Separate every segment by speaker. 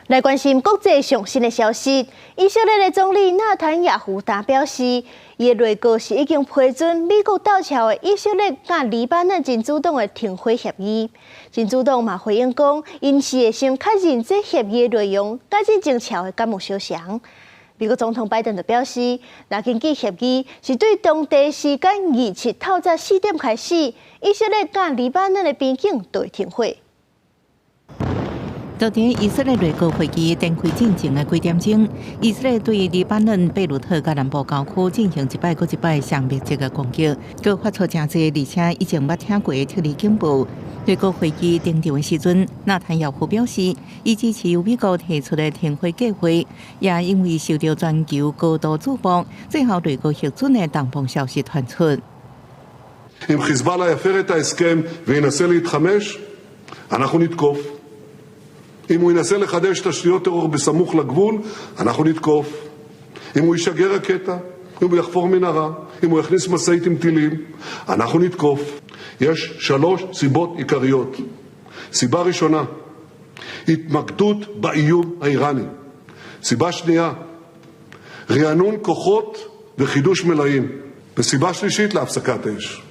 Speaker 1: 来关心国际上新的消息，以色列的总理纳坦雅胡表示，伊的内阁是已经批准美国倒桥的以色列甲黎巴嫩真主党的停火协议。真主党嘛回应讲，因是会先确认这协议的内容，甲这争吵的敢有相像。美国总统拜登就表示，若根据协议是对当地时间27透早4点开始，以色列甲黎巴嫩的边境就会停火。
Speaker 2: 昨天，以色列内阁会议展开进程的几点钟，以色列对黎巴嫩贝鲁特甲南部郊区进行一摆又一摆上密集的攻击，佮发出真侪而且以前捌听过的特例警报。内阁会议登场的时阵，纳坦雅胡表示，伊支持由美国提出的停火计划，也因为受到全球高度注目，最后内阁核准的东方消息传出。
Speaker 3: אם חיזבאללה יפר את ההסכם וינסה להתחמש, אנחנו נתקוף. אם הוא ינסה לחדש תשתיות טרור בסמוך לגבול, אנחנו נתקוף. אם הוא ישגר רקטה, אם הוא יחפור מנהרה, אם הוא יכניס משאית עם טילים, אנחנו נתקוף. יש 3 סיבות עיקריות. סיבה ראשונה, התמקדות באיום האיראני. סיבה שנייה, רענון כוחות וחידוש מלאים. וסיבה שלישית, להפסקת אש.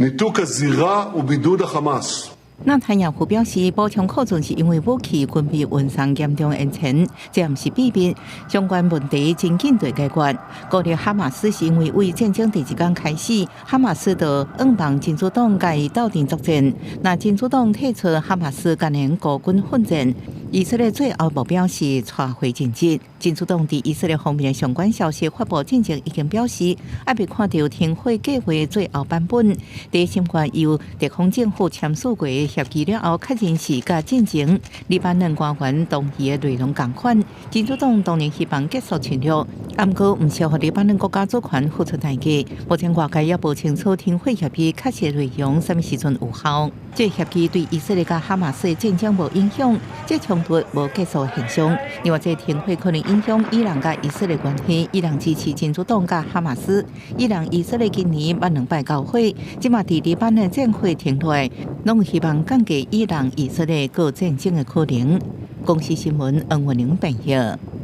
Speaker 3: ניתוק הזירה ובידוד החמאס.
Speaker 2: 纳坦雅胡表示，补充库存是因为武器军备运送严重延前，这不是秘密。相关问题真紧对解决。鼓励哈马斯是因为为战争第1天开始，哈马斯就硬帮真主党甲伊斗阵作战。那真主党退出哈马斯今年孤军奋战，以色列最后目标是撤回进击。真主党伫以色列方面的相关消息发布进程已经表示，还未看到停火计划最后版本。第一审判由地方政府签署过的协议了后，确认是甲进程黎巴嫩官员同意的内容同款。真主党当然希望结束侵略，不过唔少予黎巴嫩国家主权付出代价。目前外界也无清楚停火协议确切内容什么时阵有效。这协议对以色列甲哈马斯的战争无影响，这冲突无结束的现象。另外，这停火可能影响伊朗甲以色列关系。伊朗支持真主党甲哈马斯。伊朗以色列今年捌2摆交火，即马伫黎巴嫩战火停落来，拢希望降低伊朗以色列各战争的可能。公司新闻，恩文玲编译。